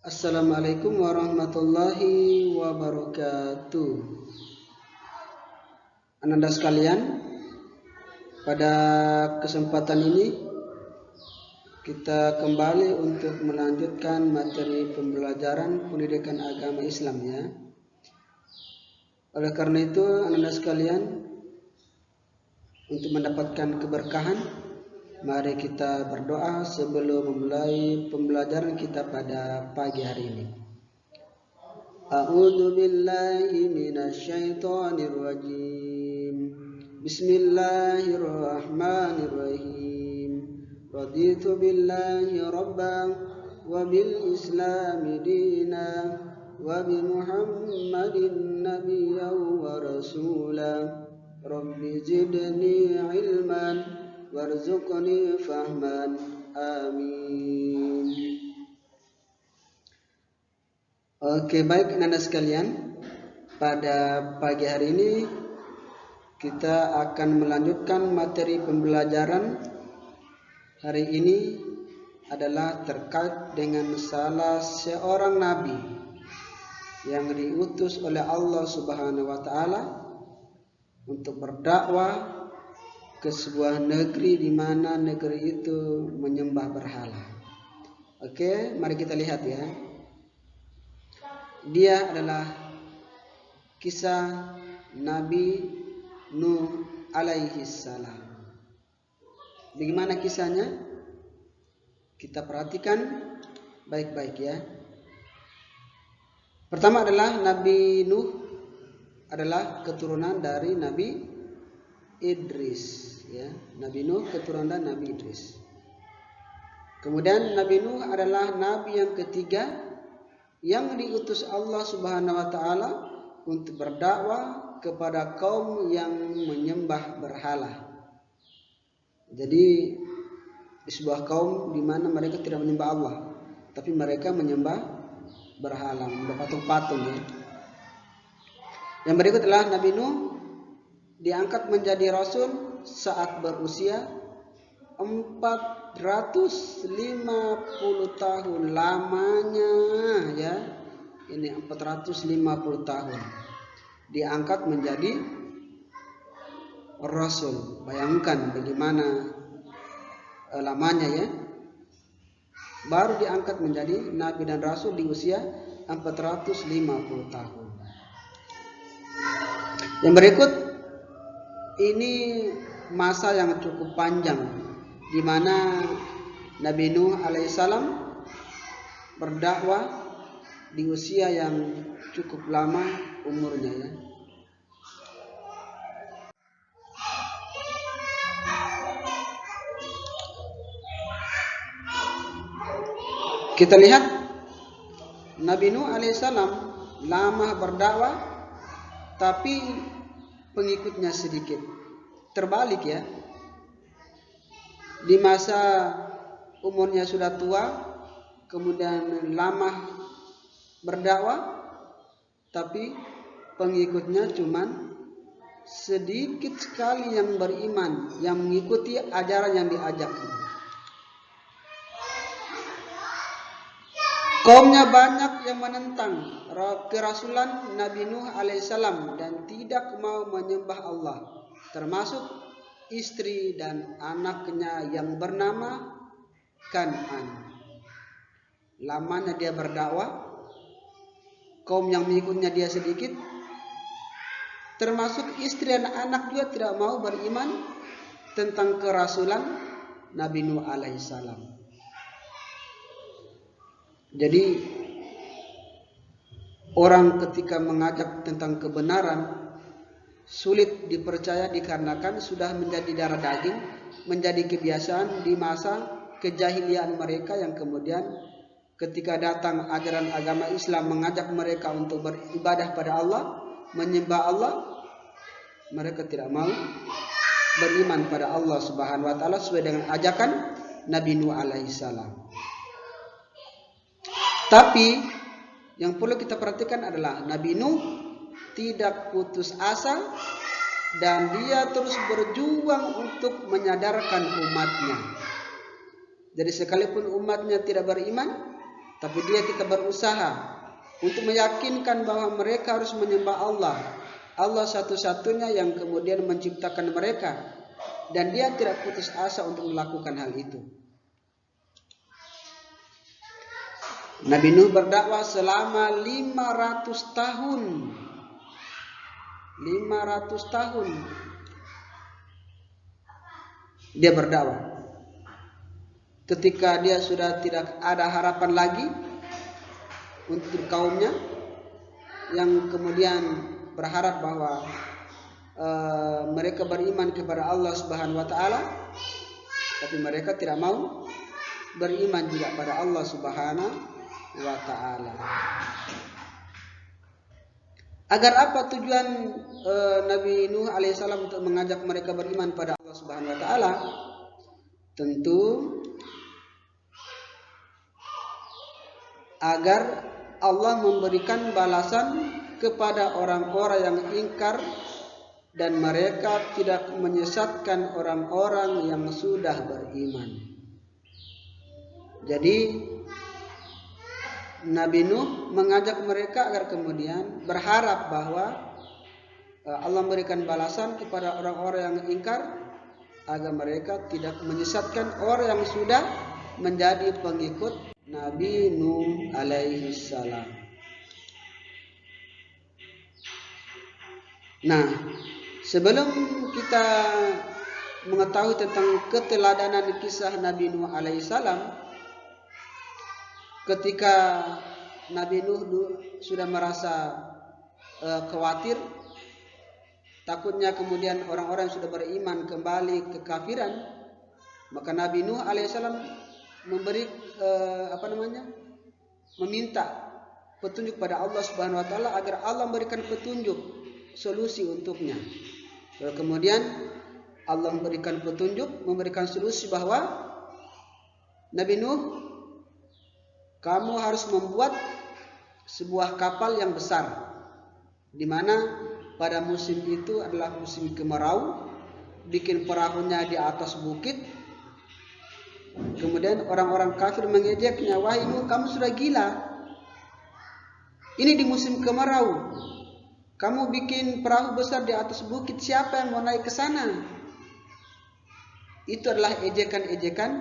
Assalamualaikum warahmatullahi wabarakatuh. Ananda sekalian, pada kesempatan ini kita kembali untuk melanjutkan materi pembelajaran pendidikan agama Islam ya. Oleh karena itu, ananda sekalian, untuk mendapatkan keberkahan, mari kita berdoa sebelum memulai pembelajaran kita pada pagi hari ini. A'udzu billahi minasyaitonir rajim. Bismillahirrahmanirrahim. Raditu billahi rabban wa bil islami dina wa bi Muhammadin nabiyyan wa rasula. Rabbi zidni ilman warzuqni fahman. Amin. Oke, baik anak-anak sekalian, pada pagi hari ini kita akan melanjutkan materi pembelajaran. Hari ini adalah terkait dengan salah seorang nabi yang diutus oleh Allah Subhanahu wa taala untuk berdakwah ke sebuah negeri di mana negeri itu menyembah berhala. Oke, mari kita lihat ya. Dia adalah kisah Nabi Nuh alaihi salam. Bagaimana kisahnya? Kita perhatikan baik-baik ya. Pertama adalah Nabi Nuh adalah keturunan dari Nabi Idris ya. Nabi Nuh keturunan Nabi Idris. Kemudian Nabi Nuh adalah nabi yang ketiga yang diutus Allah Subhanahu wa taala untuk berdakwah kepada kaum yang menyembah berhala. Jadi di sebuah kaum di mana mereka tidak menyembah Allah, tapi mereka menyembah berhala, menyembah patung-patung ya. Yang berikut adalah Nabi Nuh diangkat menjadi rasul saat berusia 450 tahun lamanya ya. Ini 450 tahun diangkat menjadi rasul. Bayangkan bagaimana lamanya ya. Baru diangkat menjadi nabi dan rasul di usia 450 tahun. Yang berikut ini masa yang cukup panjang di mana Nabi Nuh alaihissalam berdakwah di usia yang cukup lama umurnya ya. Kita lihat Nabi Nuh alaihissalam lama berdakwah tapi pengikutnya sedikit. Terbalik ya. Di masa umurnya sudah tua, kemudian lama berdakwah, tapi pengikutnya cuman sedikit sekali yang beriman, yang mengikuti ajaran yang diajak. Kaumnya banyak yang menentang kerasulan Nabi Nuh alaihissalam dan tidak mau menyembah Allah, termasuk istri dan anaknya yang bernama Kan'an. Lamanya dia berdakwah, kaum yang mengikutnya dia sedikit, termasuk istri dan anak juga tidak mau beriman tentang kerasulan Nabi Nuh alaihissalam. Jadi orang ketika mengajak tentang kebenaran sulit dipercaya dikarenakan sudah menjadi darah daging, menjadi kebiasaan di masa kejahilian mereka yang kemudian ketika datang ajaran agama Islam mengajak mereka untuk beribadah pada Allah, menyembah Allah, mereka tidak mau beriman pada Allah Subhanahu wa taala sesuai dengan ajakan Nabi Nuh alaihissalam. Tapi yang perlu kita perhatikan adalah Nabi Nuh tidak putus asa dan dia terus berjuang untuk menyadarkan umatnya. Jadi sekalipun umatnya tidak beriman, Tapi dia tetap berusaha untuk meyakinkan bahwa mereka harus menyembah Allah. Allah satu-satunya yang kemudian menciptakan mereka. Dan dia tidak putus asa untuk melakukan hal itu. Nabi Nuh berdakwah selama 500 tahun. 500 tahun dia berdakwah. Ketika dia sudah tidak ada harapan lagi untuk kaumnya, yang kemudian berharap bahwa mereka beriman kepada Allah Subhanahu wa taala, tapi mereka tidak mau beriman juga pada Allah Subhanahu wa taala. Agar apa tujuan Nabi Nuh alaihissalam untuk mengajak mereka beriman pada Allah Subhanahu wa taala? Tentu agar Allah memberikan balasan kepada orang-orang yang ingkar dan mereka tidak menyesatkan orang-orang yang sudah beriman. Jadi Nabi Nuh mengajak mereka agar kemudian berharap bahwa Allah memberikan balasan kepada orang-orang yang ingkar agar mereka tidak menyesatkan orang yang sudah menjadi pengikut Nabi Nuh alaihi salam. Nah, sebelum kita mengetahui tentang keteladanan kisah Nabi Nuh alaihi salam, ketika Nabi Nuh sudah merasa khawatir, takutnya kemudian orang-orang yang sudah beriman kembali ke kafiran, maka Nabi Nuh alaihissalam meminta petunjuk pada Allah Subhanahu wa taala agar Allah memberikan petunjuk solusi untuknya. Lalu kemudian Allah memberikan petunjuk, memberikan solusi bahwa Nabi Nuh, kamu harus membuat sebuah kapal yang besar, di mana pada musim itu adalah musim kemarau, bikin perahunya di atas bukit. Kemudian orang-orang kafir mengejeknya, wahai Nuh, kamu sudah gila. Ini di musim kemarau, kamu bikin perahu besar di atas bukit, siapa yang mau naik ke sana? Itu adalah ejekan-ejekan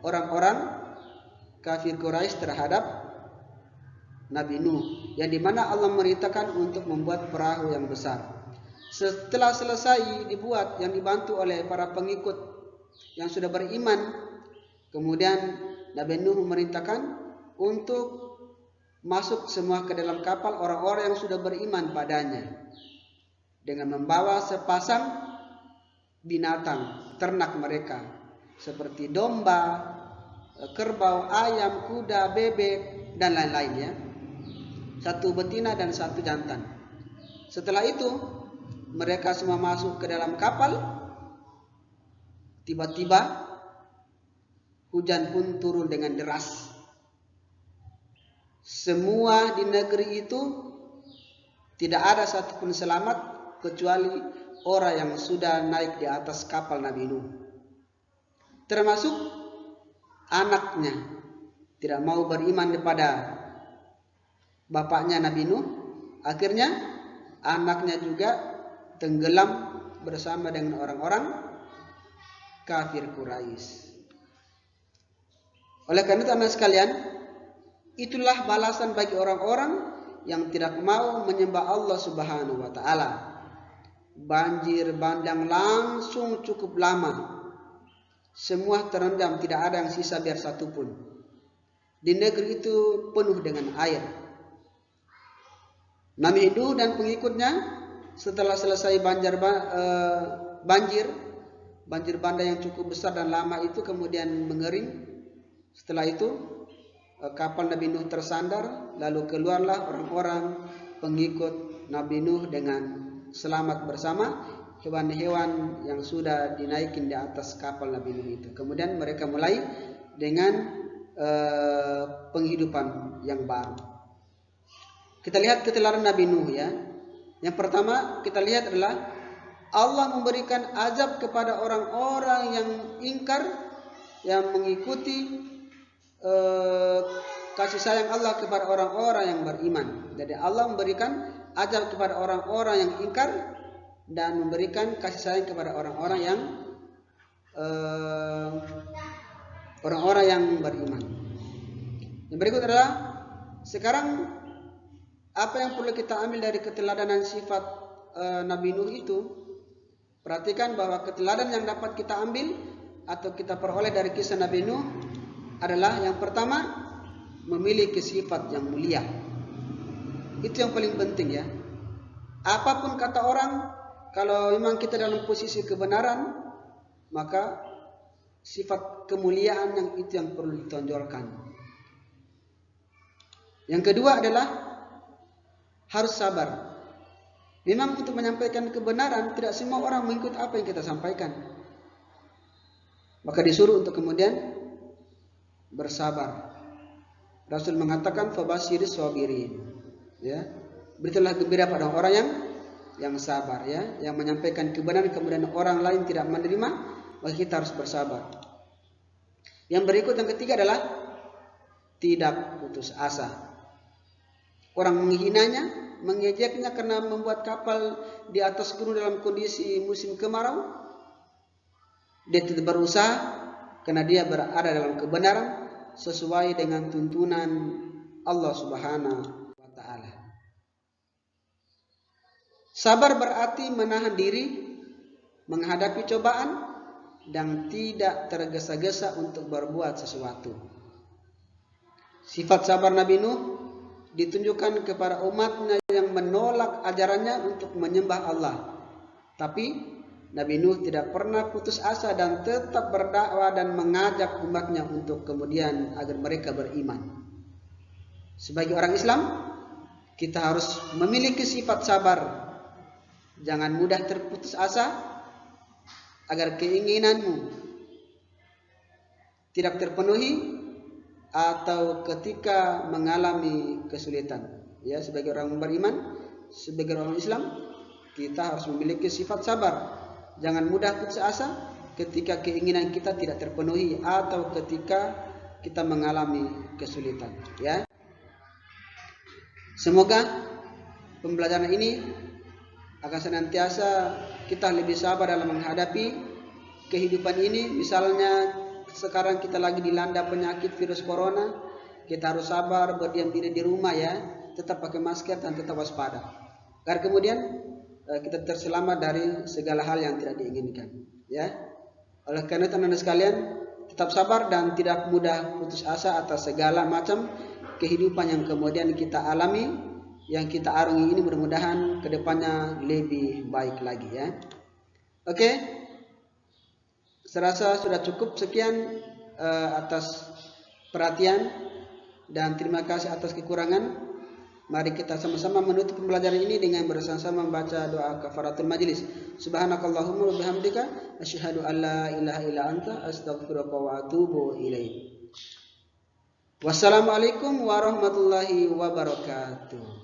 orang-orang kafir Quraisy terhadap Nabi Nuh, yang dimana Allah merintahkan untuk membuat perahu yang besar. Setelah selesai dibuat, yang dibantu oleh para pengikut yang sudah beriman, kemudian Nabi Nuh memerintahkan untuk masuk semua ke dalam kapal orang-orang yang sudah beriman padanya, dengan membawa sepasang binatang ternak mereka seperti domba, kerbau, ayam, kuda, bebek, dan lain-lainnya. Satu betina dan satu jantan. Setelah itu mereka semua masuk ke dalam kapal. Tiba-tiba hujan pun turun dengan deras. Semua di negeri itu tidak ada satupun selamat kecuali orang yang sudah naik di atas kapal Nabi Nuh, termasuk anaknya. Tidak mau beriman kepada bapaknya Nabi Nuh. Akhirnya anaknya juga tenggelam bersama dengan orang-orang kafir Quraisy. Oleh karena itu, anak sekalian, itulah balasan bagi orang-orang yang tidak mau menyembah Allah Subhanahu wa taala. Banjir bandang langsung cukup lama. Semua terendam, tidak ada yang sisa biar satupun. Di negeri itu penuh dengan air. Nabi Nuh dan pengikutnya setelah selesai banjir bandang yang cukup besar dan lama itu kemudian mengering. Setelah itu kapal Nabi Nuh tersandar, lalu keluarlah orang-orang pengikut Nabi Nuh dengan selamat bersama hewan-hewan yang sudah dinaikin di atas kapal Nabi Nuh itu. Kemudian mereka mulai dengan penghidupan yang baru. Kita lihat keteladanan Nabi Nuh ya. Yang pertama kita lihat adalah Allah memberikan azab kepada orang-orang yang ingkar, yang mengikuti kasih sayang Allah kepada orang-orang yang beriman. Jadi Allah memberikan azab kepada orang-orang yang ingkar dan memberikan kasih sayang kepada orang-orang yang beriman. Yang berikut adalah sekarang apa yang perlu kita ambil dari keteladanan sifat Nabi Nuh itu. Perhatikan bahwa keteladan yang dapat kita ambil atau kita peroleh dari kisah Nabi Nuh adalah yang pertama, memiliki sifat yang mulia. Itu yang paling penting ya. Apapun kata orang, kalau memang kita dalam posisi kebenaran, maka sifat kemuliaan yang itu yang perlu ditonjolkan. Yang kedua adalah harus sabar. Memang untuk menyampaikan kebenaran tidak semua orang mengikut apa yang kita sampaikan. Maka disuruh untuk kemudian bersabar. Rasul mengatakan fabasyiris sabirin. Ya. Beritalah gembira pada orang yang sabar ya, yang menyampaikan kebenaran kemudian orang lain tidak menerima, maka kita harus bersabar. Yang berikut yang ketiga adalah tidak putus asa. Orang menghinanya, mengejeknya karena membuat kapal di atas gunung dalam kondisi musim kemarau. Dia tidak berusaha karena dia berada dalam kebenaran sesuai dengan tuntunan Allah Subhanahu wa taala. Sabar berarti menahan diri menghadapi cobaan dan tidak tergesa-gesa untuk berbuat sesuatu. Sifat sabar Nabi Nuh ditunjukkan kepada umatnya yang menolak ajarannya untuk menyembah Allah. Tapi Nabi Nuh tidak pernah putus asa dan tetap berdakwah dan mengajak umatnya untuk kemudian agar mereka beriman. Sebagai orang Islam, kita harus memiliki sifat sabar. Jangan mudah terputus asa agar keinginanmu tidak terpenuhi atau ketika mengalami kesulitan. Ya, sebagai orang beriman, sebagai orang Islam, kita harus memiliki sifat sabar. Jangan mudah putus asa ketika keinginan kita tidak terpenuhi atau ketika kita mengalami kesulitan. Ya. Semoga pembelajaran ini akan senantiasa kita lebih sabar dalam menghadapi kehidupan ini. Misalnya sekarang kita lagi dilanda penyakit virus corona, kita harus sabar berdiam diri di rumah ya, tetap pakai masker dan tetap waspada. Agar kemudian kita terselamat dari segala hal yang tidak diinginkan. Ya, oleh karena itu teman-teman sekalian, tetap sabar dan tidak mudah putus asa atas segala macam kehidupan yang kemudian kita alami, yang kita arungi ini. Mudah-mudahan kedepannya lebih baik lagi ya. Oke. Serasa sudah cukup sekian atas perhatian dan terima kasih atas kekurangan. Mari kita sama-sama menutup pembelajaran ini dengan bersama-sama membaca doa kafaratul majlis. Subhanakallahumma wa bihamdika asyhadu an la ilaha illa anta astaghfiruka wa atubu ilaik. Wassalamualaikum warahmatullahi wabarakatuh.